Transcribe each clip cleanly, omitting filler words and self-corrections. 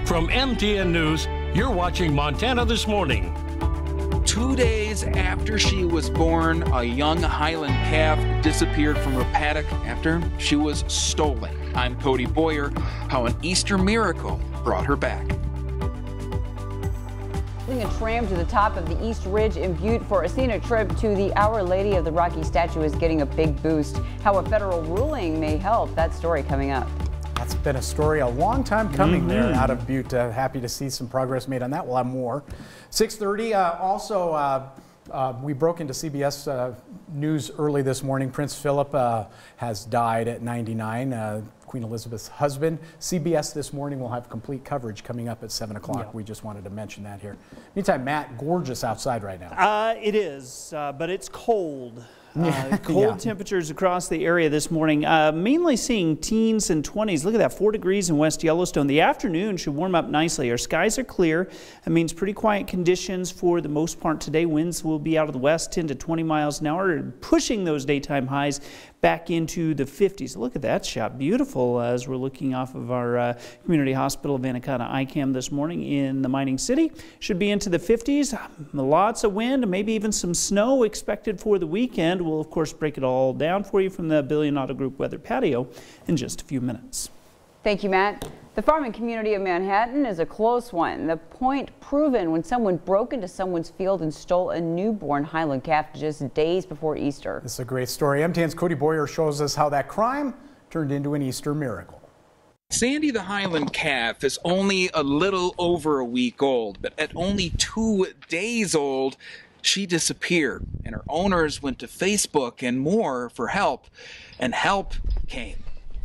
From MTN News, you're watching Montana This Morning. 2 days after she was born, a young Highland calf disappeared from her paddock after she was stolen. I'm Cody Boyer. How an Easter miracle brought her back. A tram to the top of the East Ridge in Butte for a scenic trip to the Our Lady of the Rocky statue is getting a big boost. How a federal ruling may help. That story coming up. That's been a story a long time coming there out of Butte. Happy to see some progress made on that. We'll have more. 6:30. We broke into CBS News early this morning. Prince Philip has died at 99. Queen Elizabeth's husband. CBS This Morning will have complete coverage coming up at 7 o'clock. Yeah. We just wanted to mention that here. Meantime, Matt, gorgeous outside right now. It is, but it's cold. Cold temperatures across the area this morning, mainly seeing teens and 20s. Look at that, 4 degrees in West Yellowstone. The afternoon should warm up nicely. Our skies are clear. That means pretty quiet conditions for the most part today. Winds will be out of the west, 10 to 20 miles an hour, pushing those daytime highs back into the 50s. Look at that shot. Beautiful as we're looking off of our community hospital of Anaconda ICAM this morning in the mining city. Should be into the 50s. Lots of wind, maybe even some snow expected for the weekend. We'll, of course, break it all down for you from the Billion Auto Group weather patio in just a few minutes. Thank you, Matt. The farming community of Manhattan is a close one. The point proven when someone broke into someone's field and stole a newborn Highland calf just days before Easter. This is a great story. MTN's Cody Boyer shows us how that crime turned into an Easter miracle. Sandy the Highland calf is only a little over a week old, but at only 2 days old, she disappeared, and her owners went to Facebook and more for help, and help came.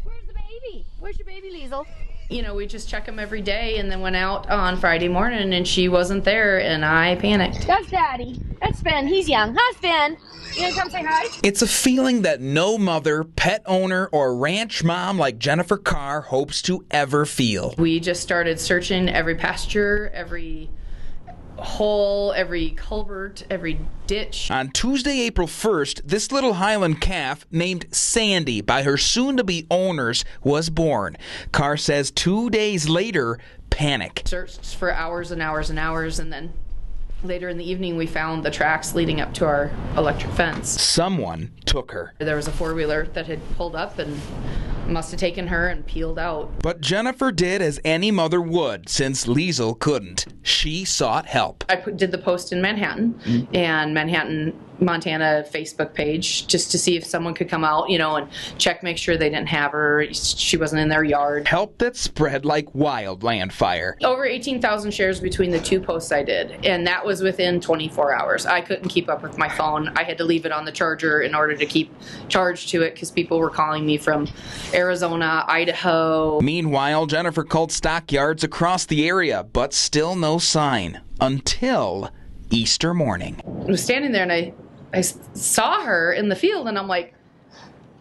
Where's the baby? Where's your baby, Liesl? You know, we just check them every day, and then went out on Friday morning, and she wasn't there, and I panicked. That's Daddy. That's Ben. He's young. Hi, Ben. You gonna come say hi? It's a feeling that no mother, pet owner, or ranch mom like Jennifer Carr hopes to ever feel. We just started searching every pasture, every hole, every culvert, every ditch. On Tuesday, April 1st, this little Highland calf, named Sandy by her soon-to-be owners, was born. Carr says 2 days later, panic. Searched for hours and hours and hours, and then later in the evening we found the tracks leading up to our electric fence. Someone took her. There was a four-wheeler that had pulled up and must have taken her and peeled out. But Jennifer did as any mother would, since Liesl couldn't. She sought help. I did the post in Manhattan and Manhattan, Montana Facebook page just to see if someone could come out, you know, and check, make sure they didn't have her. She wasn't in their yard. Help that spread like wildland fire. Over 18,000 shares between the 2 posts I did, and that was within 24 hours. I couldn't keep up with my phone. I had to leave it on the charger in order to keep charged to it because people were calling me from Arizona, Idaho. Meanwhile, Jennifer called stockyards across the area, but still no sign until Easter morning. I was standing there and I saw her in the field, and I'm like,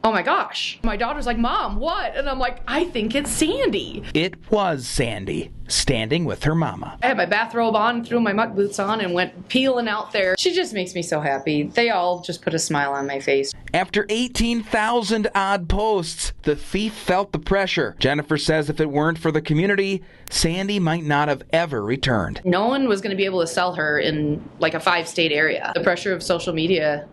oh my gosh. My daughter's like, Mom, what? And I'm like, I think it's Sandy. It was Sandy, standing with her mama. I had my bathrobe on, threw my muck boots on, and went peeling out there. She just makes me so happy. They all just put a smile on my face. After 18,000 odd posts, the thief felt the pressure. Jennifer says if it weren't for the community, Sandy might not have ever returned. No one was going to be able to sell her in like a 5-state area. The pressure of social media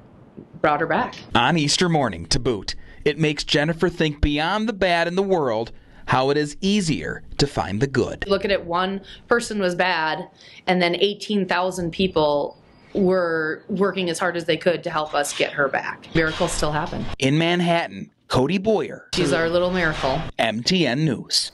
brought her back. On Easter morning, to boot, it makes Jennifer think beyond the bad in the world, how it is easier to find the good. Look at it, one person was bad, and then 18,000 people were working as hard as they could to help us get her back. Miracles still happen. In Manhattan, Cody Boyer. She's our little miracle. MTN News.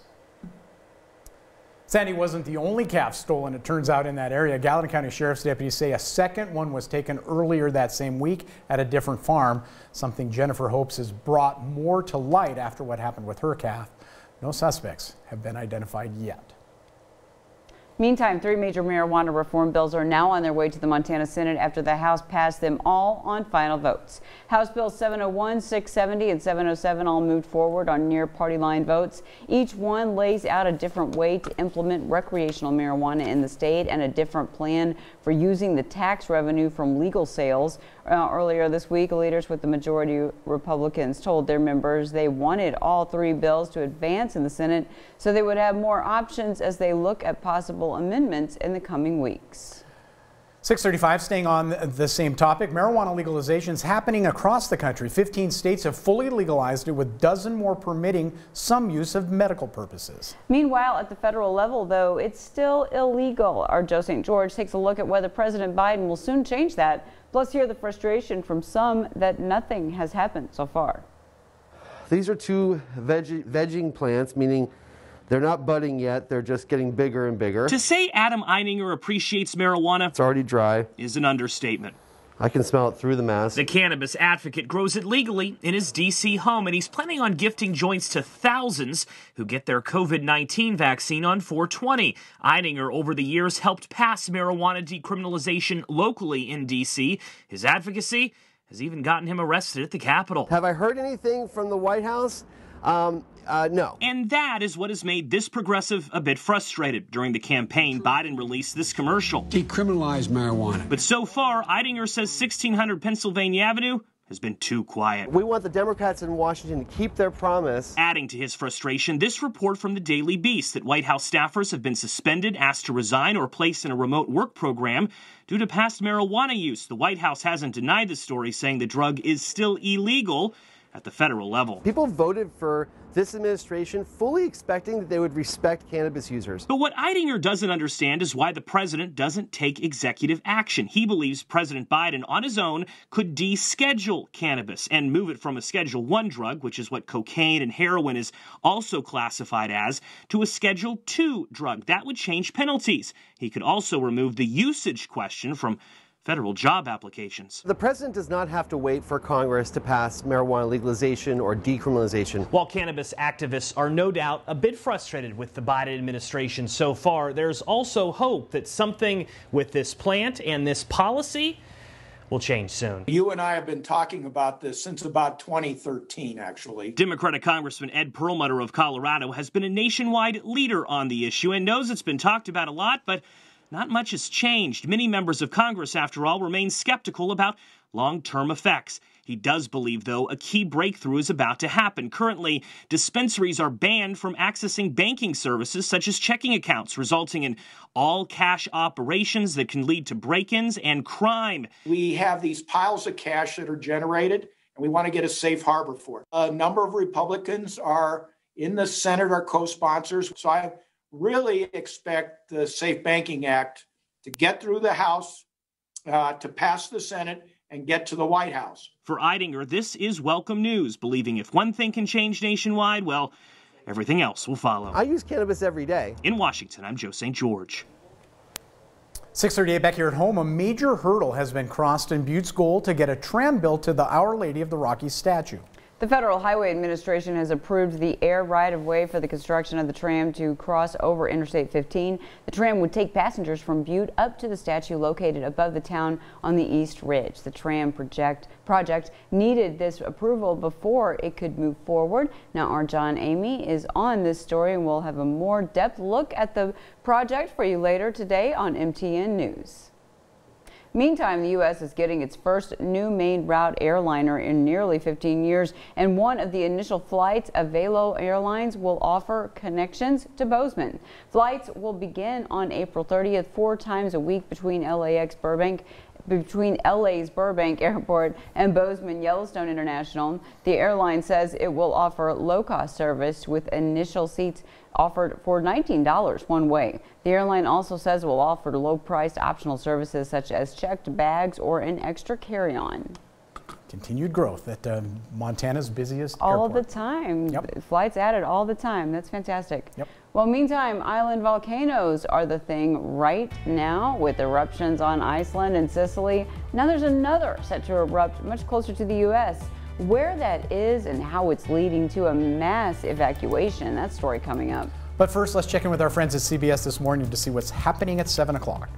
Sandy wasn't the only calf stolen, it turns out, in that area. Gallatin County Sheriff's deputies say a second one was taken earlier that same week at a different farm, something Jennifer hopes has brought more to light after what happened with her calf. No suspects have been identified yet. Meantime, 3 major marijuana reform bills are now on their way to the Montana Senate after the House passed them all on final votes. House Bills 701, 670, and 707 all moved forward on near party line votes. Each one lays out a different way to implement recreational marijuana in the state and a different plan for using the tax revenue from legal sales. Earlier this week, leaders with the majority Republicans told their members they wanted all 3 bills to advance in the Senate so they would have more options as they look at possible amendments in the coming weeks. 6:35, staying on the same topic, marijuana legalization is happening across the country. 15 states have fully legalized it, with a dozen more permitting some use of medical purposes. Meanwhile, at the federal level, though, it's still illegal. Our Joe St. George takes a look at whether President Biden will soon change that. Plus, hear the frustration from some that nothing has happened so far. These are 2 vegging plants, meaning they're not budding yet, they're just getting bigger and bigger. To say Adam Eininger appreciates marijuana, it's already dry, is an understatement. I can smell it through the mask. The cannabis advocate grows it legally in his D.C. home, and he's planning on gifting joints to thousands who get their COVID-19 vaccine on 4/20. Eininger, over the years, helped pass marijuana decriminalization locally in D.C. His advocacy has even gotten him arrested at the Capitol. Have I heard anything from the White House? No. And that is what has made this progressive a bit frustrated. During the campaign, Biden released this commercial. Decriminalize marijuana. But so far, Eininger says 1600 Pennsylvania Avenue has been too quiet. We want the Democrats in Washington to keep their promise. Adding to his frustration, this report from the Daily Beast that White House staffers have been suspended, asked to resign, or placed in a remote work program due to past marijuana use. The White House hasn't denied the story, saying the drug is still illegal at the federal level. People voted for this administration fully expecting that they would respect cannabis users. But what Eininger doesn't understand is why the president doesn't take executive action. He believes President Biden on his own could deschedule cannabis and move it from a Schedule I drug, which is what cocaine and heroin is also classified as, to a Schedule II drug. That would change penalties. He could also remove the usage question from federal job applications. The president does not have to wait for Congress to pass marijuana legalization or decriminalization. While cannabis activists are no doubt a bit frustrated with the Biden administration so far, there's also hope that something with this plant and this policy will change soon. You and I have been talking about this since about 2013, actually. Democratic Congressman Ed Perlmutter of Colorado has been a nationwide leader on the issue and knows it's been talked about a lot, but not much has changed. Many members of Congress, after all, remain skeptical about long-term effects. He does believe, though, a key breakthrough is about to happen. Currently, dispensaries are banned from accessing banking services such as checking accounts, resulting in all-cash operations that can lead to break-ins and crime. We have these piles of cash that are generated, and we want to get a safe harbor for it. A number of Republicans are in the Senate, are co-sponsors, so I really expect the Safe Banking Act to get through the House, to pass the Senate, and get to the White House. For Eininger, this is welcome news, believing if one thing can change nationwide, well, everything else will follow. I use cannabis every day. In Washington, I'm Joe St. George. 6:38 back here at home. A major hurdle has been crossed in Butte's goal to get a tram built to the Our Lady of the Rockies statue. The Federal Highway Administration has approved the air right-of-way for the construction of the tram to cross over Interstate 15. The tram would take passengers from Butte up to the statue located above the town on the East Ridge. The tram project needed this approval before it could move forward. Now our John Amy is on this story, and we'll have a more depth look at the project for you later today on MTN News. Meantime, the U.S. is getting its first new main route airliner in nearly 15 years, and one of the initial flights, Avelo Airlines, will offer connections to Bozeman. Flights will begin on April 30th, 4 times a week between LA's Burbank Airport and Bozeman Yellowstone International. The airline says it will offer low-cost service with initial seats offered for $19 one way. The airline also says it will offer low-priced optional services such as checked bags or an extra carry-on. Continued growth at Montana's busiest all airport. The time. Yep. Flights added all the time. That's fantastic. Yep. Well, meantime, island volcanoes are the thing right now, with eruptions on Iceland and Sicily. Now there's another set to erupt much closer to the U.S. Where that is and how it's leading to a mass evacuation, that story coming up. But first, let's check in with our friends at CBS This Morning to see what's happening at 7 o'clock.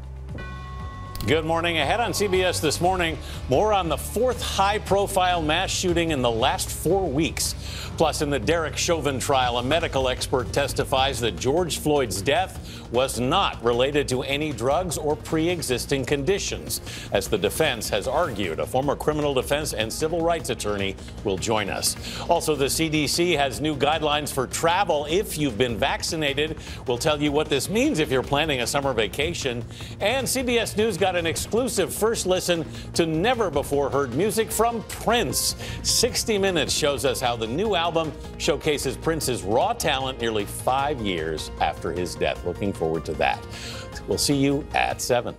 Good morning. Ahead on CBS This Morning, more on the fourth high-profile mass shooting in the last 4 weeks. Plus, in the Derek Chauvin trial, a medical expert testifies that George Floyd's death was not related to any drugs or pre-existing conditions. As the defense has argued, a former criminal defense and civil rights attorney will join us. Also, the CDC has new guidelines for travel if you've been vaccinated. We'll tell you what this means if you're planning a summer vacation. And CBS News got an exclusive first listen to never-before-heard music from Prince. 60 Minutes shows us how the new album showcases Prince's raw talent nearly 5 years after his death. Looking forward to that. We'll see you at 7.